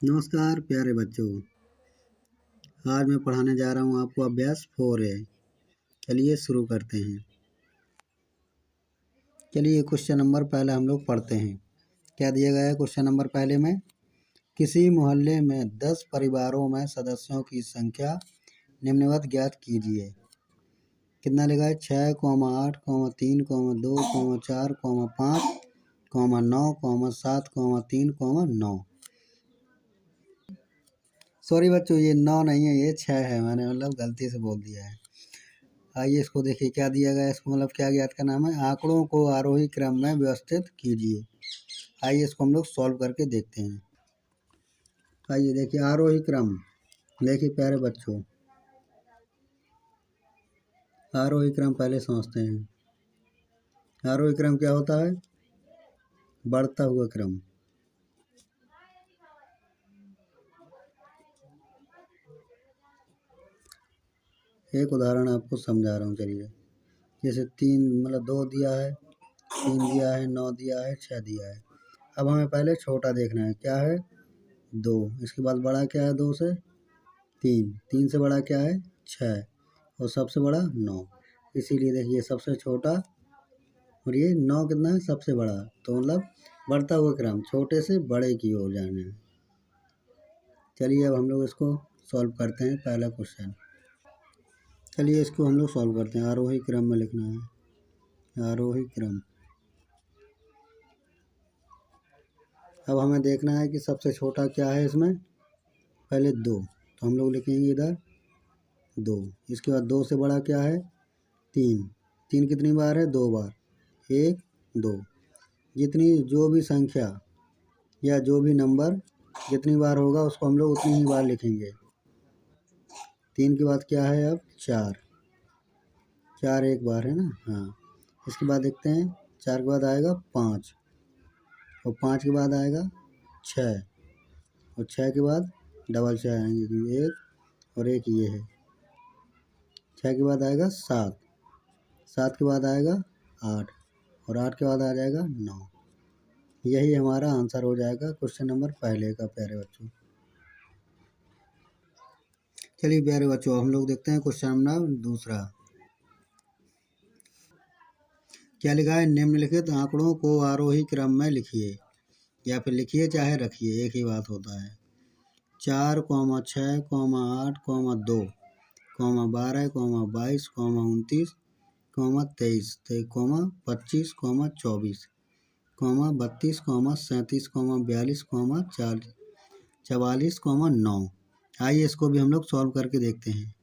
नमस्कार प्यारे बच्चों। आज मैं पढ़ाने जा रहा हूँ आपको अभ्यास 4 है। चलिए शुरू करते हैं। चलिए क्वेश्चन नंबर पहले हम लोग पढ़ते हैं। क्या दिया गया है क्वेश्चन नंबर पहले में? किसी मोहल्ले में 10 परिवारों में सदस्यों की संख्या निम्नवत ज्ञात कीजिए। कितना लिखा है? 6, 8, 3, 2, 4, 5, 9, 7, 3, 9। सॉरी बच्चों, ये 9 नहीं है, ये 6 है। मैंने गलती से बोल दिया है। आइए इसको देखिए क्या दिया गया है। इसको क्या ज्ञात का नाम है? आंकड़ों को आरोही क्रम में व्यवस्थित कीजिए। आइए इसको हम लोग सॉल्व करके देखते हैं। आइए देखिए आरोही क्रम। देखिए प्यारे बच्चों, आरोही क्रम पहले समझते हैं। आरोही क्रम क्या होता है? बढ़ता हुआ क्रम। एक उदाहरण आपको समझा रहा हूँ। चलिए जैसे 2 दिया है, 3 दिया है, 9 दिया है, 6 दिया है। अब हमें पहले छोटा देखना है। क्या है? 2। इसके बाद बड़ा क्या है? 2 से 3, 3 से बड़ा क्या है? 6 और सबसे बड़ा 9। इसीलिए देखिए सबसे छोटा और ये 9 कितना है? सबसे बड़ा। तो बढ़ता हुआ क्रम, छोटे से बड़े की ओर जाना है। चलिए अब हम लोग इसको सॉल्व करते हैं। पहला क्वेश्चन, चलिए इसको हम लोग सॉल्व करते हैं। आरोही क्रम में लिखना है, आरोही क्रम। अब हमें देखना है कि सबसे छोटा क्या है इसमें। पहले 2, तो हम लोग लिखेंगे इधर 2। इसके बाद 2 से बड़ा क्या है? 3। 3 कितनी बार है? 2 बार। 1, 2। जितनी जो भी संख्या या जो भी नंबर जितनी बार होगा उसको हम लोग उतनी ही बार लिखेंगे। 3 के बाद क्या है? अब 4। 4 एक बार है ना? हाँ। इसके बाद देखते हैं 4 के बाद आएगा 5 और 5 के बाद आएगा 6 और 6 के बाद डबल 6 आएंगे क्योंकि 1 और 1 ये है। 6 के बाद आएगा 7, 7 के बाद आएगा 8 और 8 के बाद आ जाएगा 9। यही हमारा आंसर हो जाएगा क्वेश्चन नंबर पहले का प्यारे बच्चों। चलिए प्यारे बच्चों हम लोग देखते हैं क्वेश्चन नंबर दूसरा। क्या लिखा है? निम्नलिखित आंकड़ों को आरोही क्रम में लिखिए, या फिर लिखिए चाहे रखिए, एक ही बात होता है। 4, 6, 8, 2, 12, 22, 29, 23, 25, 24, 32, 37, 42, 44, 9। आइए इसको भी हम लोग सॉल्व करके देखते हैं।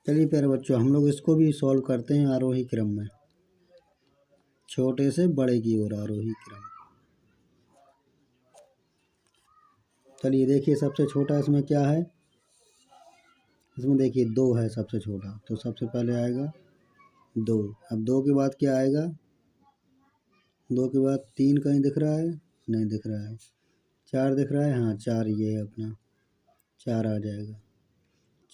चलिए प्यारे बच्चों हम लोग इसको भी सॉल्व करते हैं आरोही क्रम में, छोटे से बड़े की ओर आरोही क्रम। चलिए देखिए सबसे छोटा इसमें क्या है? इसमें देखिए 2 है सबसे छोटा, तो सबसे पहले आएगा 2। अब 2 के बाद क्या आएगा? 2 के बाद 3 कहीं दिख रहा है? नहीं दिख रहा है। 4 दिख रहा है? हाँ 4 ये है अपना, 4 आ जाएगा।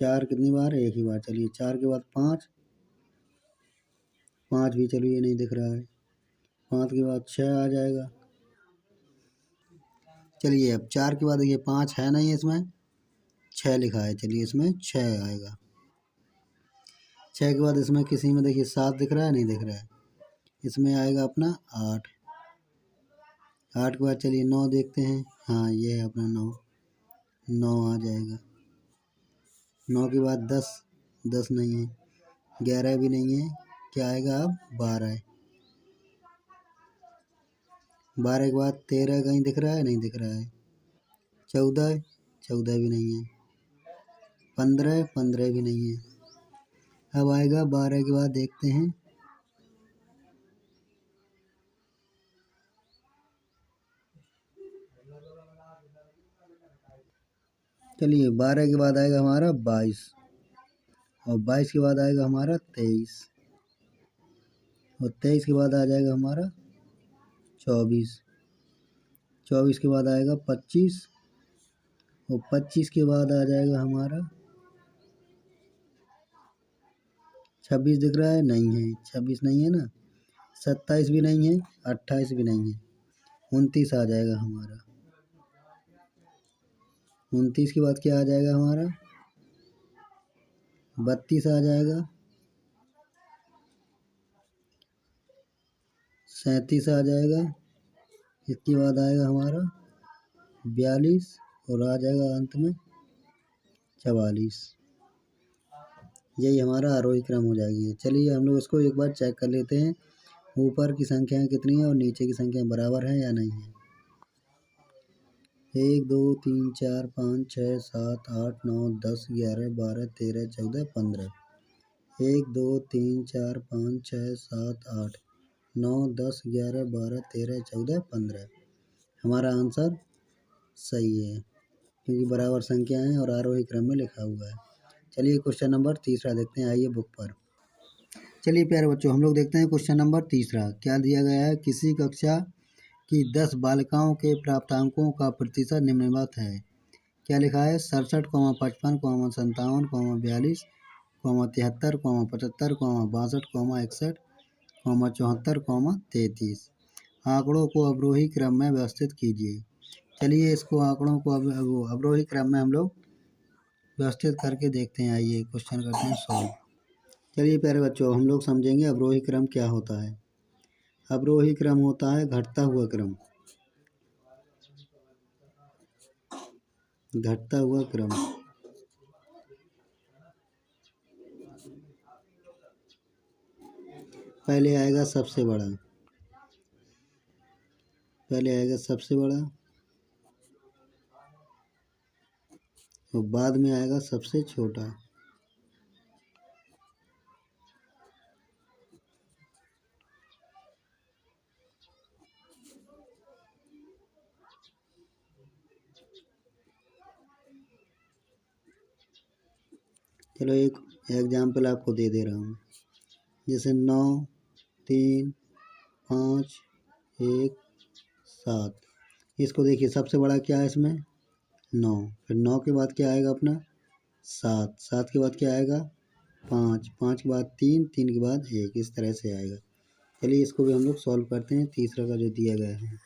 4 कितनी बार? एक ही बार। चलिए 4 के बाद 5, 5 भी चलिए नहीं दिख रहा है। 5 के बाद 6 आ जाएगा। चलिए अब 4 के बाद देखिए 5 है नहीं इसमें, 6 लिखा है। चलिए इसमें 6 आएगा। 6 के बाद इसमें किसी में देखिए 7 दिख रहा है? नहीं दिख रहा है। इसमें आएगा अपना 8। 8 के बाद चलिए 9 देखते हैं। हाँ ये है अपना 9, 9 आ जाएगा। 9 के बाद 10, 10 नहीं है। 11 भी नहीं है। क्या आएगा अब? 12। 12 के बाद 13 कहीं दिख रहा है? नहीं दिख रहा है। 14, 14 भी नहीं है। 15, 15 भी नहीं है। अब आएगा 12 के बाद देखते हैं। चलिए 12 के बाद आएगा हमारा 22 और 22 के बाद आएगा हमारा 23 और 23 के बाद आ जाएगा हमारा 24, 24 के बाद आएगा 25 और 25 के बाद आ जाएगा हमारा 26 दिख रहा है? नहीं है। 26 नहीं है ना। 27 भी नहीं है, 28 भी नहीं है, 29 आ जाएगा हमारा। 29 के बाद क्या आ जाएगा हमारा, 32 आ जाएगा, 37 आ जाएगा, इसके बाद आएगा हमारा 42 और आ जाएगा अंत में 44। यही हमारा आरोही क्रम हो जाएगी। चलिए हम लोग इसको एक बार चेक कर लेते हैं, ऊपर की संख्याएं कितनी हैं और नीचे की संख्याएं बराबर हैं या नहीं है। 1 2 3 4 5 6 7 8 9 10 11 12 13 14 15। 1 2 3 4 5 6 7 8 9 10 11 12 13 14 15। हमारा आंसर सही है क्योंकि बराबर संख्या है और आरोही क्रम में लिखा हुआ है। चलिए क्वेश्चन नंबर तीसरा देखते हैं, आइए बुक पर। चलिए प्यारे बच्चों, हम लोग देखते हैं क्वेश्चन नंबर तीसरा। क्या दिया गया है, किसी कक्षा की 10 बालिकाओं के प्राप्तांकों का प्रतिशत निम्नवत है। क्या लिखा है, 67, 55, 57, 42, 73, 75, 62, 61, 74, 33। आंकड़ों को अवरोही क्रम में व्यवस्थित कीजिए। चलिए इसको आंकड़ों को अवरोही क्रम में हम लोग व्यवस्थित करके देखते हैं। आइए क्वेश्चन करते हैं सॉल्व। चलिए प्यारे बच्चों, हम लोग समझेंगे अवरोही क्रम क्या होता है। अवरोही क्रम होता है घटता हुआ क्रम, घटता हुआ क्रम। पहले आएगा सबसे बड़ा, पहले आएगा सबसे बड़ा और बाद में आएगा सबसे छोटा। चलो एक एग्जाम्पल आपको दे दे रहा हूँ, जैसे 9 3 5 1 7। इसको देखिए सबसे बड़ा क्या है इसमें 9, फिर 9 के बाद क्या आएगा अपना 7, 7 के बाद क्या आएगा 5, 5 के बाद 3, 3 के बाद 1, इस तरह से आएगा। चलिए इसको भी हम लोग सॉल्व करते हैं। तीसरा का जो दिया गया है,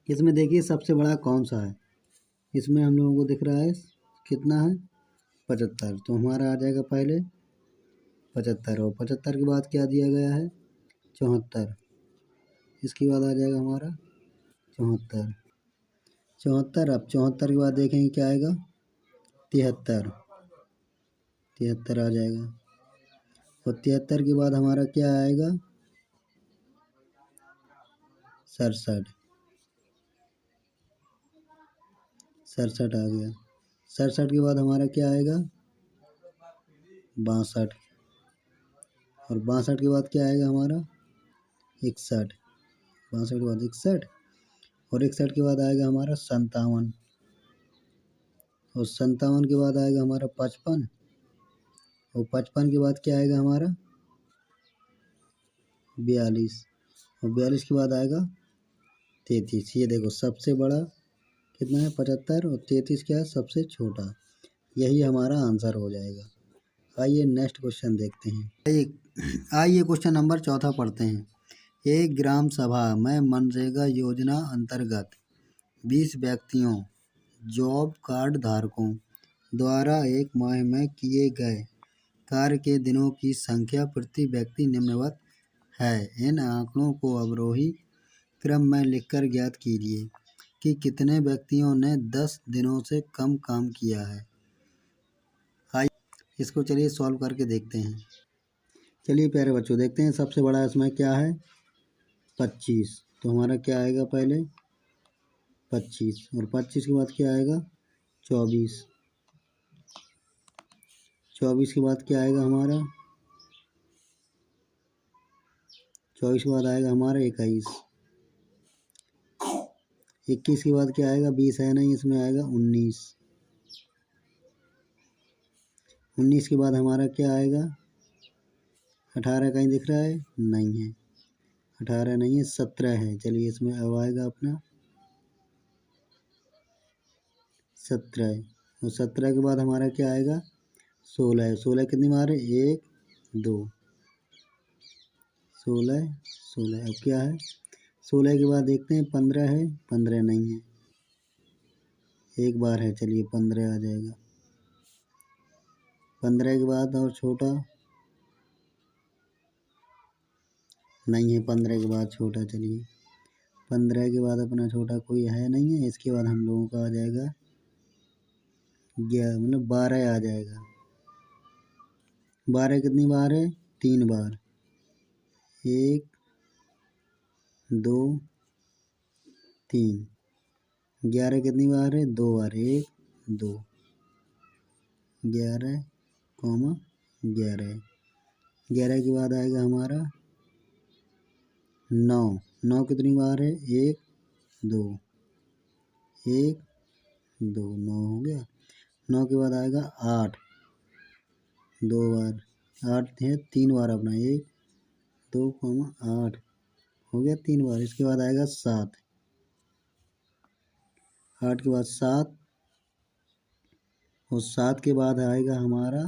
इसमें देखिए सबसे बड़ा कौन सा है, इसमें हम लोगों को दिख रहा है कितना है 75, तो हमारा आ जाएगा पहले 75 और 75 के बाद क्या दिया गया है 74, इसके बाद आ जाएगा हमारा 74, 74। अब 74 के बाद देखेंगे क्या आएगा 73, 73 आ जाएगा और 73 के बाद हमारा क्या आएगा 67, 67 आ गया। 67 के बाद हमारा क्या आएगा 62 और 62 के बाद क्या आएगा हमारा 61, 62 के बाद 61 और 61 के बाद आएगा हमारा 57 और 57 के बाद आएगा हमारा 55 और 55 के बाद क्या आएगा हमारा 42 और 42 के बाद आएगा 33। ये देखो सबसे बड़ा कितना है 75 और 33 क्या है सबसे छोटा। यही हमारा आंसर हो जाएगा। आइए नेक्स्ट क्वेश्चन देखते हैं। आइए क्वेश्चन नंबर चौथा पढ़ते हैं। एक ग्राम सभा में मनरेगा योजना अंतर्गत 20 व्यक्तियों जॉब कार्ड धारकों द्वारा एक माह में किए गए कार्य के दिनों की संख्या प्रति व्यक्ति निम्नवत है। इन आंकड़ों को अवरोही क्रम में लिखकर ज्ञात कीजिए कि कितने व्यक्तियों ने 10 दिनों से कम काम किया है। इसको चलिए सॉल्व करके देखते हैं। चलिए प्यारे बच्चों देखते हैं सबसे बड़ा इसमें क्या है 25, तो हमारा क्या आएगा पहले 25 और 25 के बाद क्या आएगा 24, 24 के बाद क्या आएगा हमारा 24 के बाद आएगा हमारा 21, 21 के बाद क्या आएगा 20 है नहीं, इसमें आएगा 19, 19 के बाद हमारा क्या आएगा 18 कहीं दिख रहा है नहीं है, 18 नहीं है 17 है। चलिए इसमें अब आएगा अपना 17 और 17 के बाद हमारा क्या आएगा 16 है। 16 कितनी बार है 1 2 16 16। अब क्या है 16 के बाद देखते हैं 15 है, 15 नहीं है, एक बार है, चलिए 15 आ जाएगा। 15 के बाद और छोटा नहीं है, 15 के बाद छोटा, चलिए 15 के बाद अपना छोटा कोई है नहीं है। इसके बाद हम लोगों का आ जाएगा 11, मतलब 12 आ जाएगा। 12 कितनी बार है? 3 बार, 1 2 3। 11 कितनी बार है? 2 बार, 1 2, 11 11। 11 के बाद आएगा हमारा 9। 9 कितनी बार है? 1 2, 1 2, 9 हो गया। 9 के बाद आएगा 8, 2 बार, 8 है 3 बार अपना, 1 2 8 हो गया 3 बार। इसके बाद आएगा 7, 8 के बाद 7, और 7 के बाद आएगा हमारा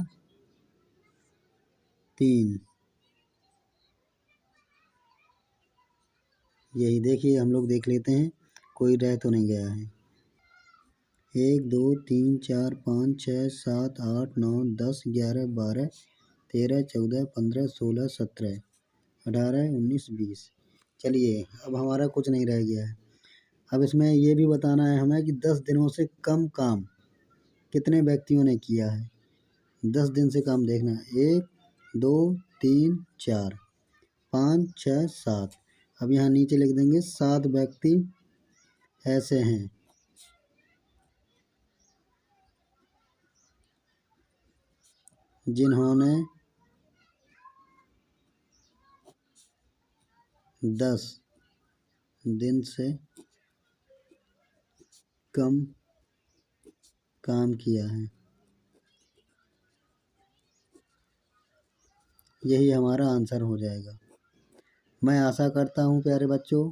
3। यही देखिए, हम लोग देख लेते हैं कोई रह तो नहीं गया है। 1 2 3 4 5 6 7 8 9 10 11 12 13 14 15 16 17 18 19 20। चलिए अब हमारा कुछ नहीं रह गया है। अब इसमें ये भी बताना है हमें कि 10 दिनों से कम काम कितने व्यक्तियों ने किया है। 10 दिन से कम देखना है, 1 2 3 4 5 6 7। अब यहाँ नीचे लिख देंगे 7 व्यक्ति ऐसे हैं जिन्होंने 10 दिन से कम काम किया है। यही हमारा आंसर हो जाएगा। मैं आशा करता हूँ प्यारे बच्चों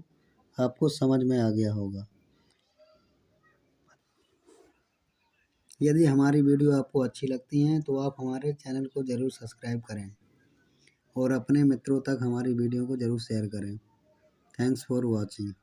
आपको समझ में आ गया होगा। यदि हमारी वीडियो आपको अच्छी लगती हैं तो आप हमारे चैनल को ज़रूर सब्सक्राइब करें और अपने मित्रों तक हमारी वीडियो को ज़रूर शेयर करें। Thanks for watching.